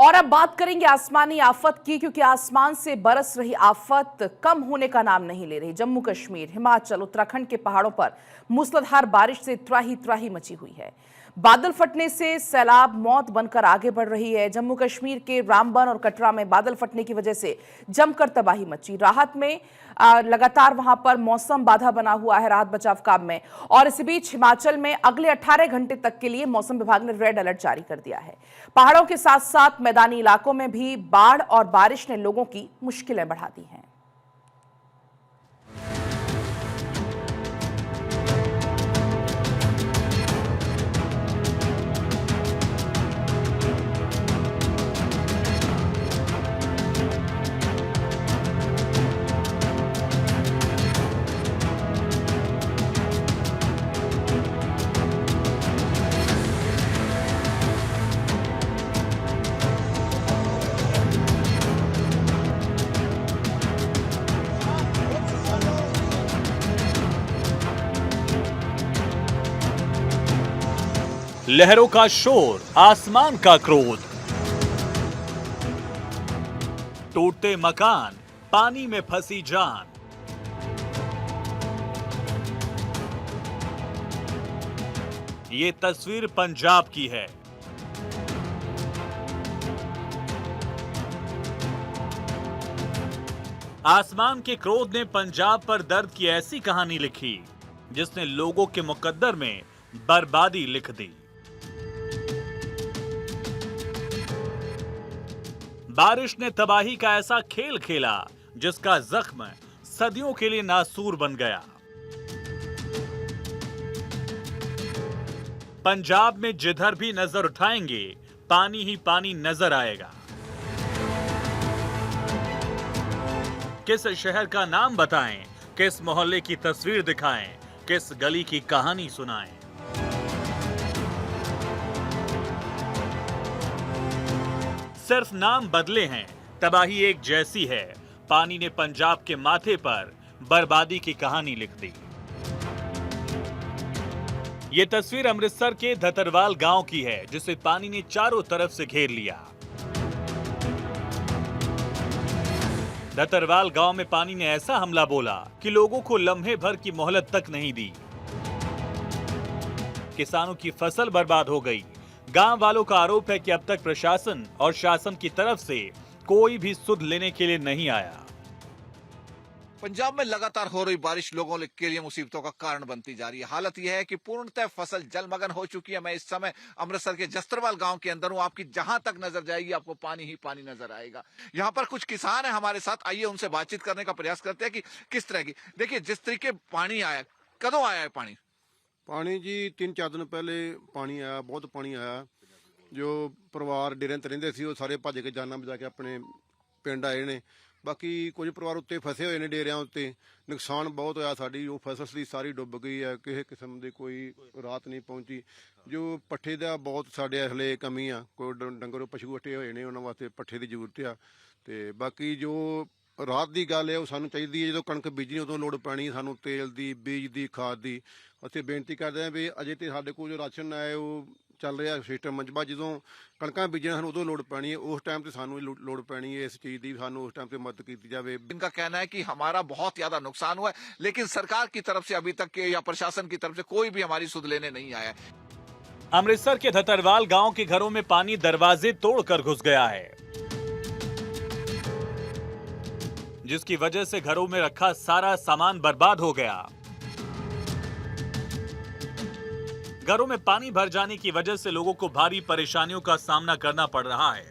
और अब बात करेंगे आसमानी आफत की, क्योंकि आसमान से बरस रही आफत कम होने का नाम नहीं ले रही। जम्मू कश्मीर, हिमाचल, उत्तराखंड के पहाड़ों पर मूसलाधार बारिश से त्राही त्राही मची हुई है। बादल फटने से सैलाब मौत बनकर आगे बढ़ रही है। जम्मू कश्मीर के रामबन और कटरा में बादल फटने की वजह से जमकर तबाही मची। राहत में लगातार वहां पर मौसम बाधा बना हुआ है राहत बचाव काम में। और इसी बीच हिमाचल में अगले 18 घंटे तक के लिए मौसम विभाग ने रेड अलर्ट जारी कर दिया है। पहाड़ों के साथ साथ मैदानी इलाकों में भी बाढ़ और बारिश ने लोगों की मुश्किलें बढ़ा दी हैं। लहरों का शोर, आसमान का क्रोध, टूटते मकान, पानी में फंसी जान। ये तस्वीर पंजाब की है। आसमान के क्रोध ने पंजाब पर दर्द की ऐसी कहानी लिखी जिसने लोगों के मुकद्दर में बर्बादी लिख दी। बारिश ने तबाही का ऐसा खेल खेला जिसका जख्म सदियों के लिए नासूर बन गया। पंजाब में जिधर भी नजर उठाएंगे पानी ही पानी नजर आएगा। किस शहर का नाम बताएं, किस मोहल्ले की तस्वीर दिखाएं, किस गली की कहानी सुनाएं। सिर्फ नाम बदले हैं, तबाही एक जैसी है। पानी ने पंजाब के माथे पर बर्बादी की कहानी लिख दी। ये तस्वीर अमृतसर के धतरवाल गांव की है, जिसे पानी ने चारों तरफ से घेर लिया। धतरवाल गांव में पानी ने ऐसा हमला बोला कि लोगों को लम्हे भर की मोहलत तक नहीं दी। किसानों की फसल बर्बाद हो गई। गांव वालों का आरोप है कि अब तक प्रशासन और शासन की तरफ से कोई भी सुध लेने के लिए नहीं आया। पंजाब में लगातार हो रही बारिश लोगों के लिए मुसीबतों का कारण बनती जा रही है। हालत यह है कि पूर्णतः फसल जलमग्न हो चुकी है। मैं इस समय अमृतसर के जस्त्रवाल गांव के अंदर हूं। आपकी जहां तक नजर जाएगी आपको पानी ही पानी नजर आएगा। यहां पर कुछ किसान है हमारे साथ, आइए उनसे बातचीत करने का प्रयास करते हैं कि किस तरह की। देखिए, जिस तरीके पानी आया, कदों आया है पानी? पानी जी 3-4 दिन पहले पानी आया, बहुत पानी आया। जो परिवार डेरे ते रहिंदे सी ਉਹ ਸਾਰੇ ਭੱਜ ਕੇ ਜਾਨਾਂ ਬਚਾ ਕੇ ਆਪਣੇ ਪਿੰਡ ਆਏ ਨੇ। ਬਾਕੀ ਕੁਝ ਪਰਿਵਾਰ ਉੱਤੇ ਫਸੇ ਹੋਏ ਨੇ ਡੇਰਿਆਂ ਉੱਤੇ। ਨੁਕਸਾਨ ਬਹੁਤ ਹੋਇਆ, ਸਾਡੀ ਉਹ ਫਸਲ ਸੀ ਸਾਰੀ ਡੁੱਬ ਗਈ ਹੈ। ਕਿਸੇ ਕਿਸਮ ਦੀ ਕੋਈ ਰਾਹਤ ਨਹੀਂ ਪਹੁੰਚੀ। ਜੋ ਪੱਠੇ ਦਾ ਬਹੁਤ ਸਾਡੇ ਹਲੇ ਕਮੀ ਆ। ਕੋਈ ਡੰਗਰ ਪਸ਼ੂ ਵੱਟੇ ਹੋਏ ਨੇ, ਉਹਨਾਂ ਵਾਸਤੇ ਪੱਠੇ ਦੀ ਜ਼ਰੂਰਤ ਆ। ਤੇ ਬਾਕੀ ਜੋ ਰਾਹਤ ਦੀ ਗੱਲ ਹੈ ਉਹ ਸਾਨੂੰ ਚਾਹੀਦੀ ਹੈ। ਜਦੋਂ ਕਣਕ ਬੀਜਣੀ ਉਦੋਂ ਲੋੜ ਪੈਣੀ ਸਾਨੂੰ ਤੇਲ ਦੀ, ਬੀਜ ਦੀ, ਖਾਦ ਦੀ। ਅਸੀਂ ਬੇਨਤੀ ਕਰਦੇ ਹਾਂ ਵੀ ਅਜੇ ਤੇ ਸਾਡੇ ਕੋਲ ਜੋ ਰਾਸ਼ਨ ਹੈ ਉਹ ਚੱਲ ਰਿਹਾ ਸਿਸਟਮ ਮੰਜਬਾ। ਜਦੋਂ ਕਣਕਾਂ ਬੀਜਣਾ ਸਾਨੂੰ ਉਦੋਂ ਲੋੜ ਪੈਣੀ है, उस टाइम से सानू लोड़ पैनी है इस चीज़ की, सानू उस टाइम से मदद की जाए। इनका कहना है कि हमारा बहुत ज्यादा नुकसान हुआ है, लेकिन सरकार की तरफ से अभी तक या प्रशासन की तरफ से कोई भी हमारी सुध लेने नहीं आया है। अमृतसर के धतरवाल गांव के घरों में पानी दरवाजे तोड़कर घुस गया है, जिसकी वजह से घरों में रखा सारा सामान बर्बाद हो गया। घरों में पानी भर जाने की वजह से लोगों को भारी परेशानियों का सामना करना पड़ रहा है।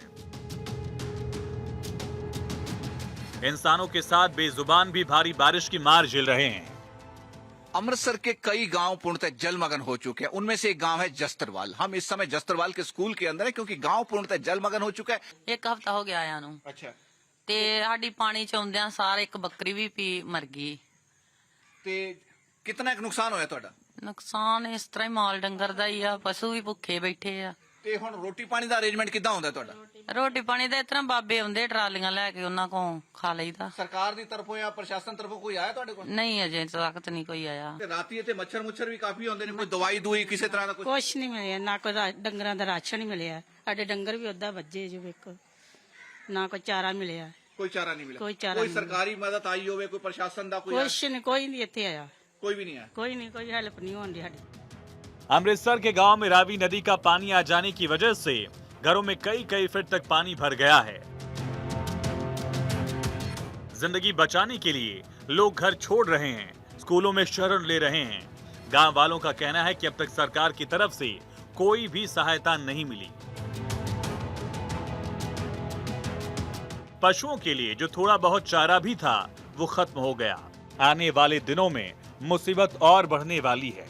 इंसानों के साथ बेजुबान भी भारी बारिश की मार झेल रहे हैं। अमृतसर के कई गांव पूर्णतः जलमग्न हो चुके हैं। उनमें से एक गांव है जस्त्रवाल। हम इस समय जस्त्रवाल के स्कूल के अंदर है, क्योंकि गांव पूर्णतः जलमग्न हो चुका है। एक हफ्ता हो गया आया नू। अच्छा, ते साडी पानी च आउंदियां सार एक बकरी भी पी मर गई। ते कितना एक नुकसान होया ਤੁਹਾਡਾ? नुकसान इस तरह ही माल डंगर दा ही आ, पशु भी भुखे बैठे आ। ਤੇ ਹੁਣ ਰੋਟੀ ਪਾਣੀ ਦਾ ਅਰੇਂਜਮੈਂਟ ਕਿੱਦਾਂ ਹੁੰਦਾ ਤੁਹਾਡਾ? ਰੋਟੀ ਪਾਣੀ ਦਾ ਇਤਨਾ ਬਾਬੇ ਆਉਂਦੇ ਟਰਾਲੀਆਂ ਲੈ ਕੇ ਉਹਨਾਂ ਕੋਲ ਖਾ ਲਈਦਾ। ਸਰਕਾਰ ਦੀ ਤਰਫੋਂ ਜਾਂ ਪ੍ਰਸ਼ਾਸਨ ਤਰਫੋਂ ਕੋਈ ਆਇਆ ਤੁਹਾਡੇ ਕੋਲ? ਨਹੀਂ ਅਜੇ ਤੱਕ ਨਹੀਂ ਕੋਈ ਆਇਆ। ਤੇ ਰਾਤੀ ਇੱਥੇ ਮੱਛਰ ਵੀ ਕਾਫੀ ਹੁੰਦੇ ਨੇ, ਕੋਈ ਦਵਾਈ ਦੂਈ ਕਿਸੇ ਤਰ੍ਹਾਂ ਦਾ ਕੁਝ? ਕੁਛ ਨਹੀਂ ਮਿਲਿਆ, ਨਾ ਕੋਈ ਡੰਗਰਾਂ ਦਾ ਰਾਸ਼ਨ ਨਹੀਂ ਮਿਲਿਆ। ਸਾਡੇ ਡੰਗਰ ਵੀ ਓਦਾਂ ਵੱਜੇ ਜੋ ਵੇਖੋ, ਨਾ ਕੋਈ ਚਾਰਾ ਮਿਲਿਆ। ਕੋਈ ਚਾਰਾ ਨਹੀਂ ਮਿਲਿਆ? ਕੋਈ ਚਾਰਾ ਕੋਈ ਨਹੀਂ ਸਰਕਾਰੀ ਮਦਦ ਆਈ ਹੋਵੇ, ਕੋਈ ਪ੍ਰਸ਼ਾਸਨ ਦਾ ਕੋਈ ਕੁਛ ਨਹੀਂ, ਕੋਈ ਨਹੀਂ ਇੱਥੇ ਆਇਆ, ਕੋਈ ਵੀ नहीं आया? ਕੋਈ ਨਹੀਂ, ਕੋਈ ਹੈਲਪ ਨਹੀਂ ਹੋਣ ਦੀ ਸਾਡੀ। अमृतसर के गांव में रावी नदी का पानी आ जाने की वजह से घरों में कई फीट तक पानी भर गया है। जिंदगी बचाने के लिए लोग घर छोड़ रहे हैं, स्कूलों में शरण ले रहे हैं। गांव वालों का कहना है कि अब तक सरकार की तरफ से कोई भी सहायता नहीं मिली। पशुओं के लिए जो थोड़ा बहुत चारा भी था वो खत्म हो गया। आने वाले दिनों में मुसीबत और बढ़ने वाली है।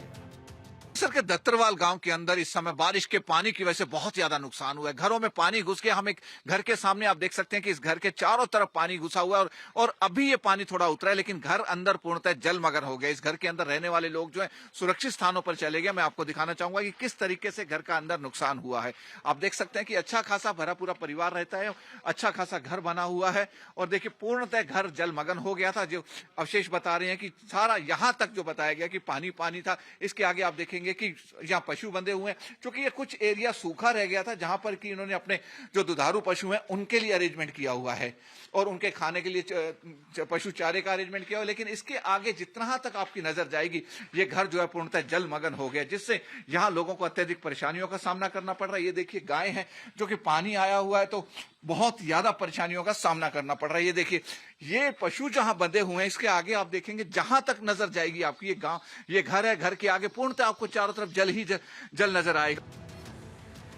सर के दत्तरवाल गांव के अंदर इस समय बारिश के पानी की वजह से बहुत ज्यादा नुकसान हुआ है। घरों में पानी घुस गया। हम एक घर के सामने आप देख सकते हैं कि इस घर के चारों तरफ पानी घुसा हुआ है और अभी ये पानी थोड़ा उतरा है, लेकिन घर अंदर पूर्णतः जलमग्न हो गया। इस घर के अंदर रहने वाले लोग जो है सुरक्षित स्थानों पर चले गए। मैं आपको दिखाना चाहूंगा कि किस तरीके से घर का अंदर नुकसान हुआ है। आप देख सकते हैं कि अच्छा खासा भरा पूरा परिवार रहता है, अच्छा खासा घर बना हुआ है और देखिए पूर्णतः घर जलमग्न हो गया था। जो अवशेष बता रहे हैं कि सारा यहां तक जो बताया गया कि पानी पानी था। इसके आगे आप देखेंगे कि यहाँ पशु बंधे हुए हैं, क्योंकि ये कुछ एरिया सूखा रह गया था जहां पर कि इन्होंने अपने जो दुधारू पशु हैं उनके लिए अरेंजमेंट किया हुआ है और उनके खाने के लिए पशु चारे का अरेंजमेंट किया हुआ है। लेकिन इसके आगे जितना तक आपकी नजर जाएगी ये घर जो है पूर्णतः जलमग्न हो गया, जिससे यहाँ लोगों को अत्यधिक परेशानियों का सामना करना पड़ रहा है। ये देखिए गाय है जो कि पानी आया हुआ है तो बहुत ज्यादा परेशानियों का सामना करना पड़ रहा है। ये देखिए ये पशु जहां बंधे हुए हैं, इसके आगे आप देखेंगे जहां तक नजर जाएगी आपकी ये गांव, ये घर है, घर के आगे पूर्णतः आपको चारों तरफ जल नजर आएगा।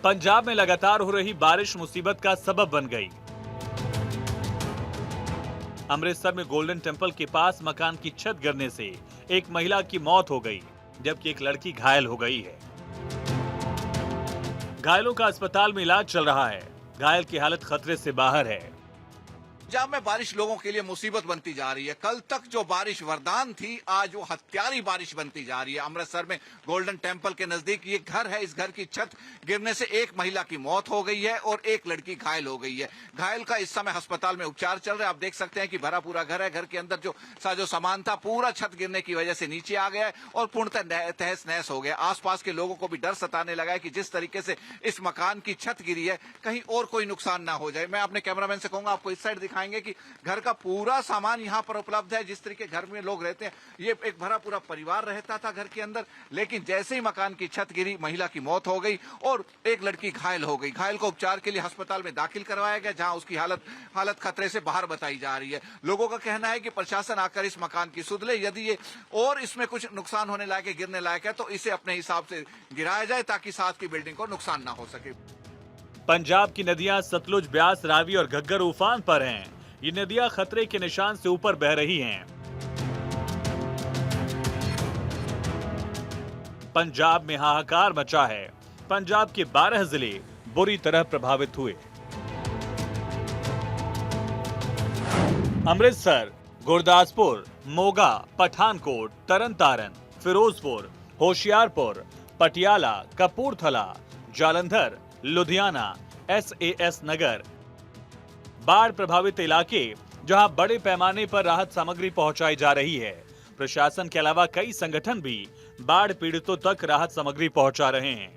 पंजाब में लगातार हो रही बारिश मुसीबत का सबब बन गई। अमृतसर में गोल्डन टेम्पल के पास मकान की छत गिरने से एक महिला की मौत हो गई, जबकि एक लड़की घायल हो गई है। घायलों का अस्पताल में इलाज चल रहा है। घायल की हालत खतरे से बाहर है। पंजाब में बारिश लोगों के लिए मुसीबत बनती जा रही है। कल तक जो बारिश वरदान थी, आज वो हत्यारी बारिश बनती जा रही है। अमृतसर में गोल्डन टेम्पल के नजदीक ये घर है, इस घर की छत गिरने से एक महिला की मौत हो गई है और एक लड़की घायल हो गई है। घायल का इस समय अस्पताल में उपचार चल रहा है। आप देख सकते हैं कि भरा पूरा घर है, घर के अंदर जो साजो सामान था पूरा छत गिरने की वजह से नीचे आ गया है और पूर्णतः तहस नहस हो गया। आसपास के लोगों को भी डर सताने लगा है कि जिस तरीके से इस मकान की छत गिरी है कहीं और कोई नुकसान ना हो जाए। मैं अपने कैमरामैन से कहूंगा आपको इस साइड दिखाएंगे कि घर का पूरा सामान यहाँ पर उपलब्ध है। जिस तरीके घर में लोग रहते हैं, ये एक भरा पूरा परिवार रहता था घर के अंदर, लेकिन जैसे ही मकान की छत गिरी महिला की मौत हो गई और एक लड़की घायल हो गई। घायल को उपचार के लिए अस्पताल में दाखिल करवाया गया, जहां उसकी हालत खतरे से बाहर बताई जा रही है। लोगों का कहना है कि प्रशासन आकर इस मकान की सुध ले, यदि ये और इसमें कुछ नुकसान होने लायक है, गिरने लायक है, तो इसे अपने हिसाब से गिराया जाए ताकि साथ की बिल्डिंग को नुकसान ना हो सके। पंजाब की नदियां सतलुज, ब्यास, रावी और घग्गर उफान पर हैं। ये नदियां खतरे के निशान से ऊपर बह रही हैं। पंजाब में हाहाकार मचा है। पंजाब के 12 जिले बुरी तरह प्रभावित हुए। अमृतसर, गुरदासपुर, मोगा, पठानकोट, तरनतारन, फिरोजपुर, होशियारपुर, पटियाला, कपूरथला, जालंधर, लुधियाना, SAS नगर बाढ़ प्रभावित इलाके, जहां बड़े पैमाने पर राहत सामग्री पहुंचाई जा रही है। प्रशासन के अलावा कई संगठन भी बाढ़ पीड़ितों तक राहत सामग्री पहुंचा रहे हैं।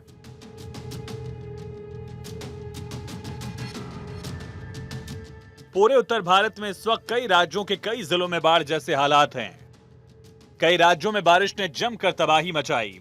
पूरे उत्तर भारत में इस वक्त कई राज्यों के कई जिलों में बाढ़ जैसे हालात हैं। कई राज्यों में बारिश ने जमकर तबाही मचाई।